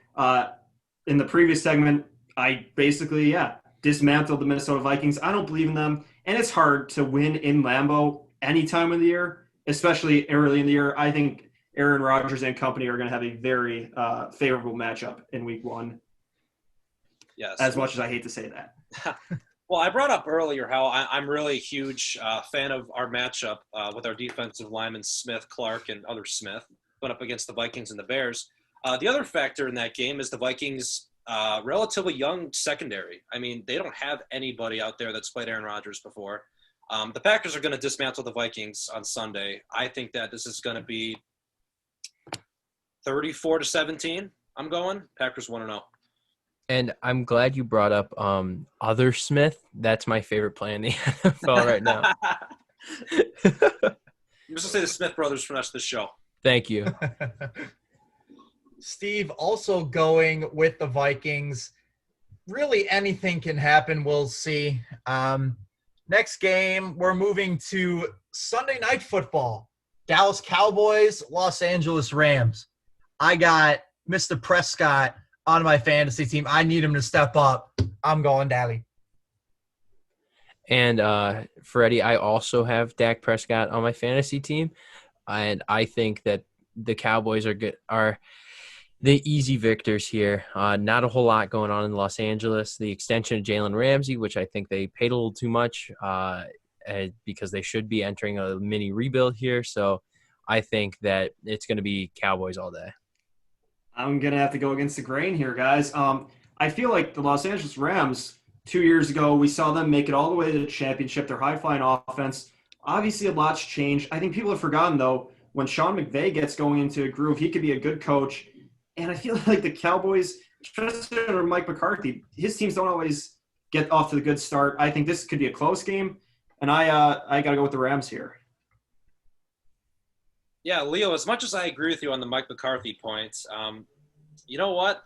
In the previous segment, I basically, dismantled the Minnesota Vikings. I don't believe in them, and it's hard to win in Lambeau any time of the year, especially early in the year. I think Aaron Rodgers and company are going to have a very favorable matchup in week 1. Yes. As much as I hate to say that. Well, I brought up earlier how I'm really a huge fan of our matchup with our defensive linemen Smith, Clark, and other Smith going up against the Vikings and the Bears. The other factor in that game is the Vikings' relatively young secondary. I mean, they don't have anybody out there that's played Aaron Rodgers before. The Packers are going to dismantle the Vikings on Sunday. I think that this is going to be 34-17. I'm going Packers 1-0. And I'm glad you brought up other Smith. That's my favorite play in the NFL right now. I'm just going to say the Smith brothers for the rest of the show. Thank you. Steve also going with the Vikings. Really anything can happen. We'll see. Next game, we're moving to Sunday Night Football. Dallas Cowboys, Los Angeles Rams. I got Mr. Prescott on my fantasy team. I need him to step up. I'm going Dally. And Freddie, I also have Dak Prescott on my fantasy team, and I think that the Cowboys are the easy victors here. Not a whole lot going on in Los Angeles. The extension of Jalen Ramsey, which I think they paid a little too much because they should be entering a mini rebuild here. So I think that it's going to be Cowboys all day. I'm going to have to go against the grain here, guys. I feel like the Los Angeles Rams, 2 years ago, we saw them make it all the way to the championship. Their high-flying offense. Obviously, a lot's changed. I think people have forgotten, though, when Sean McVay gets going into a groove, he could be a good coach. And I feel like the Cowboys, especially under Mike McCarthy, his teams don't always get off to the good start. I think this could be a close game, and I got to go with the Rams here. Yeah, Leo, as much as I agree with you on the Mike McCarthy points, you know what?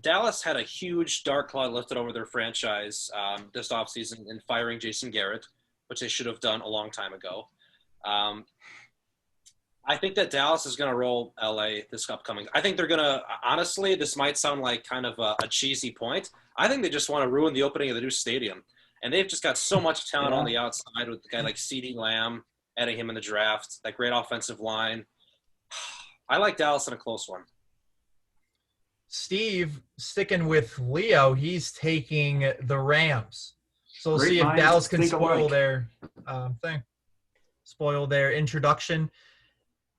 Dallas had a huge dark cloud lifted over their franchise this offseason in firing Jason Garrett, which they should have done a long time ago. I think that Dallas is going to roll LA this upcoming. I think they're going to – honestly, this might sound like kind of a cheesy point. I think they just want to ruin the opening of the new stadium. And they've just got so much talent on the outside with a guy like CeeDee Lamb, adding him in the draft, that great offensive line. I like Dallas in a close one. Steve, sticking with Leo, he's taking the Rams. So we'll Great see if minds Dallas can think spoil alike. their spoil their introduction.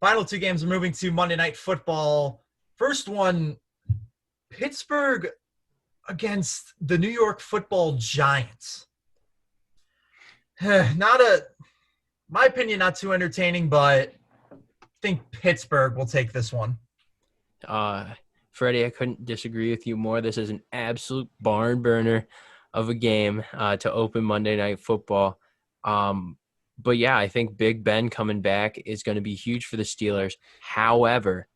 Final two games are moving to Monday Night Football. First one, Pittsburgh against the New York Football Giants. My opinion, not too entertaining, but I think Pittsburgh will take this one. Freddie, I couldn't disagree with you more. This is an absolute barn burner of a game to open Monday Night Football. But, yeah, I think Big Ben coming back is going to be huge for the Steelers. However,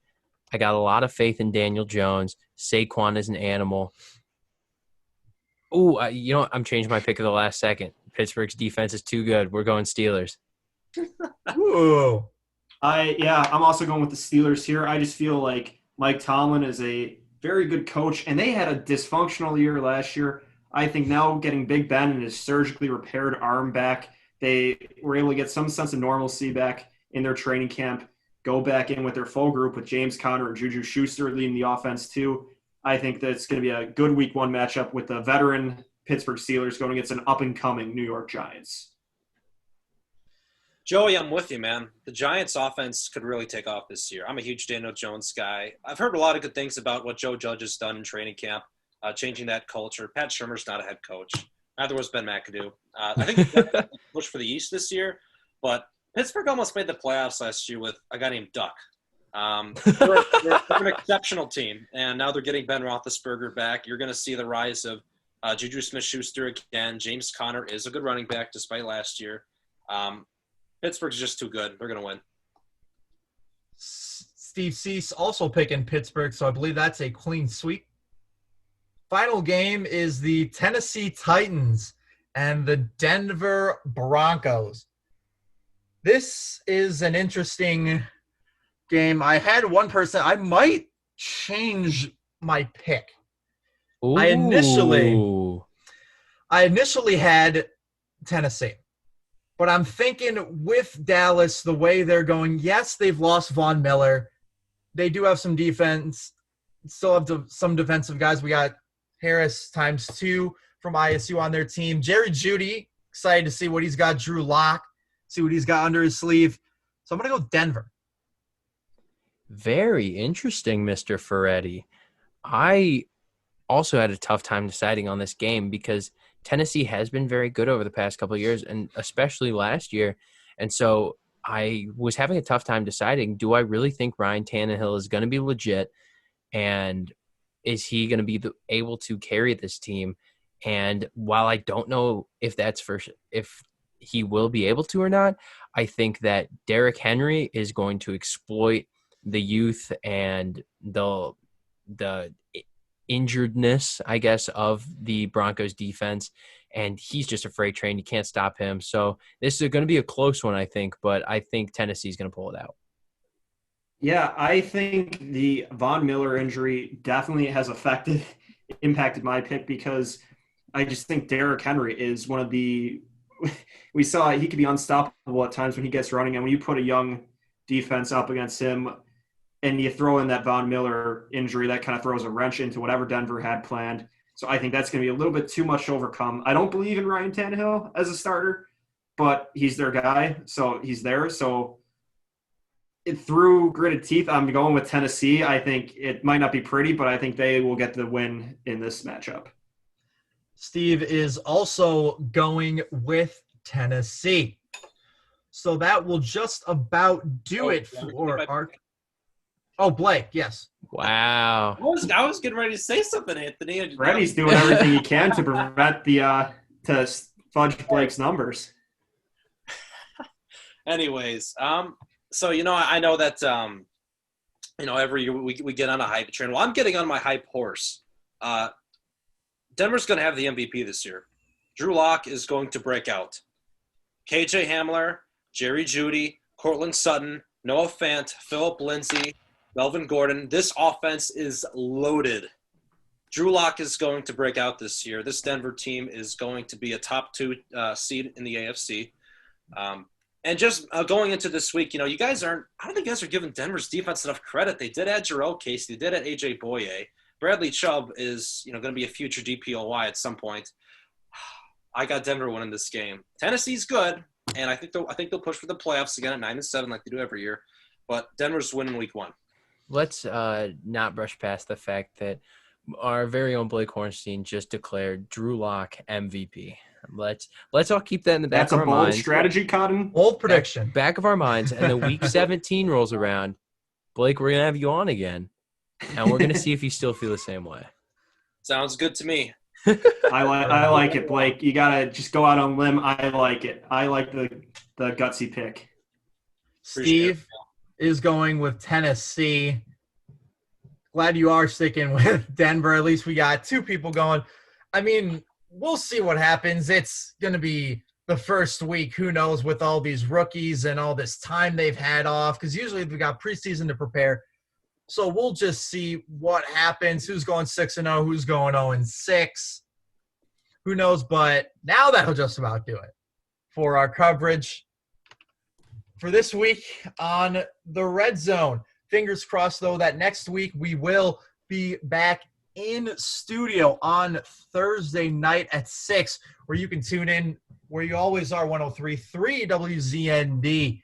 I got a lot of faith in Daniel Jones. Saquon is an animal. Ooh, you know what? I'm changing my pick of the last second. Pittsburgh's defense is too good. We're going Steelers. Ooh. I'm also going with the Steelers here. I just feel like Mike Tomlin is a very good coach, and they had a dysfunctional year last year. I think now getting Big Ben and his surgically repaired arm back, they were able to get some sense of normalcy back in their training camp, go back in with their full group with James Conner and Juju Schuster leading the offense too. I think that it's going to be a good week one matchup with the veteran Pittsburgh Steelers going against an up-and-coming New York Giants. Joey, I'm with you, man. The Giants' offense could really take off this year. I'm a huge Daniel Jones guy. I've heard a lot of good things about what Joe Judge has done in training camp, changing that culture. Pat Shurmur's not a head coach. Neither was Ben McAdoo. I think they push for the East this year, but Pittsburgh almost made the playoffs last year with a guy named Duck. They're an exceptional team, and now they're getting Ben Roethlisberger back. You're going to see the rise of Juju Smith-Schuster again. James Conner is a good running back despite last year. Pittsburgh's just too good. They're going to win. Steve Cease also picking Pittsburgh, so I believe that's a clean sweep. Final game is the Tennessee Titans and the Denver Broncos. This is an interesting game. I had one person. I might change my pick. Ooh. I initially had Tennessee. But I'm thinking with Dallas, the way they're going, yes, they've lost Von Miller. They do have some defense, still have some defensive guys. We got Harris ×2 from ISU on their team. Jerry Jeudy, excited to see what he's got. Drew Lock, see what he's got under his sleeve. So I'm going to go Denver. Very interesting, Mr. Ferretti. I also had a tough time deciding on this game because Tennessee has been very good over the past couple of years, and especially last year. And so I was having a tough time deciding, do I really think Ryan Tannehill is going to be legit, and is he going to be able to carry this team? And while I don't know if he will be able to or not, I think that Derrick Henry is going to exploit the youth and the injuredness, I guess, of the Broncos defense, and he's just a freight train. You can't stop him. So this is going to be a close one, I think, but I think Tennessee's going to pull it out. Yeah, I think the Von Miller injury definitely has impacted my pick because I just think Derrick Henry is one of the – we saw he could be unstoppable at times when he gets running, and when you put a young defense up against him – and you throw in that Von Miller injury, that kind of throws a wrench into whatever Denver had planned. So I think that's going to be a little bit too much to overcome. I don't believe in Ryan Tannehill as a starter, but he's their guy, so he's there. So through gritted teeth, I'm going with Tennessee. I think it might not be pretty, but I think they will get the win in this matchup. Steve is also going with Tennessee. So that will just about do it for our – Oh, Blake, yes. Wow. I was getting ready to say something, Anthony. Freddie's doing everything he can to prevent to fudge Blake's numbers. Anyways, so I know that every year we get on a hype train. Well, I'm getting on my hype horse. Denver's going to have the MVP this year. Drew Lock is going to break out. KJ Hamler, Jerry Jeudy, Cortland Sutton, Noah Fant, Phillip Lindsay, Melvin Gordon. This offense is loaded. Drew Lock is going to break out this year. This Denver team is going to be a top 2 seed in the AFC. And just going into this week, I don't think you guys are giving Denver's defense enough credit. They did add Jarrell Casey. They did add A.J. Boye. Bradley Chubb is, going to be a future DPOY at some point. I got Denver winning this game. Tennessee's good, and I think they'll push for the playoffs again at 9-7 like they do every year. But Denver's winning week 1. Let's not brush past the fact that our very own Blake Hornstein just declared Drew Lock MVP. Let's all keep that in the back of our minds. That's a bold strategy, Cotton. Bold prediction. Back of our minds. And then week 17 rolls around. Blake, we're going to have you on again. And we're going to see if you still feel the same way. Sounds good to me. I like it, Blake. You got to just go out on a limb. I like it. I like the gutsy pick. Steve is going with Tennessee. Glad you are sticking with Denver. At least we got 2 people going. I mean, we'll see what happens. It's going to be the first week. Who knows with all these rookies and all this time they've had off, because usually we've got preseason to prepare. So we'll just see what happens. Who's going 6-0, who's going 0-6. Who knows? But now that'll just about do it for our coverage for this week on the Red Zone. Fingers crossed, though, that next week we will be back in studio on Thursday night at 6, where you can tune in where you always are, 103.3 WZND.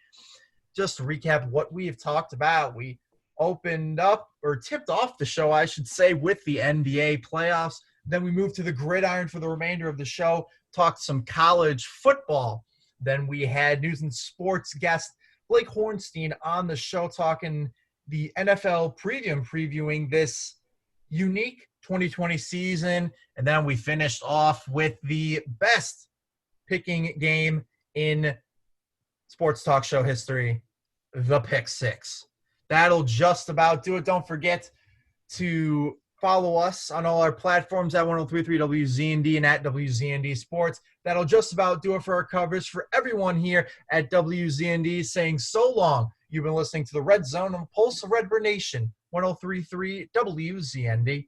Just to recap what we have talked about, we opened up, or tipped off the show, I should say, with the NBA playoffs. Then we moved to the gridiron for the remainder of the show, talked some college football. Then we had news and sports guest Blake Hornstein on the show talking the NFL previewing this unique 2020 season. And then we finished off with the best picking game in sports talk show history, the Pick Six. That'll just about do it. Don't forget to follow us on all our platforms at 103.3 WZND and at WZND Sports. That'll just about do it for our coverage. For everyone here at WZND saying so long, you've been listening to the Red Zone on the Pulse of Red Bird Nation, 103.3 WZND.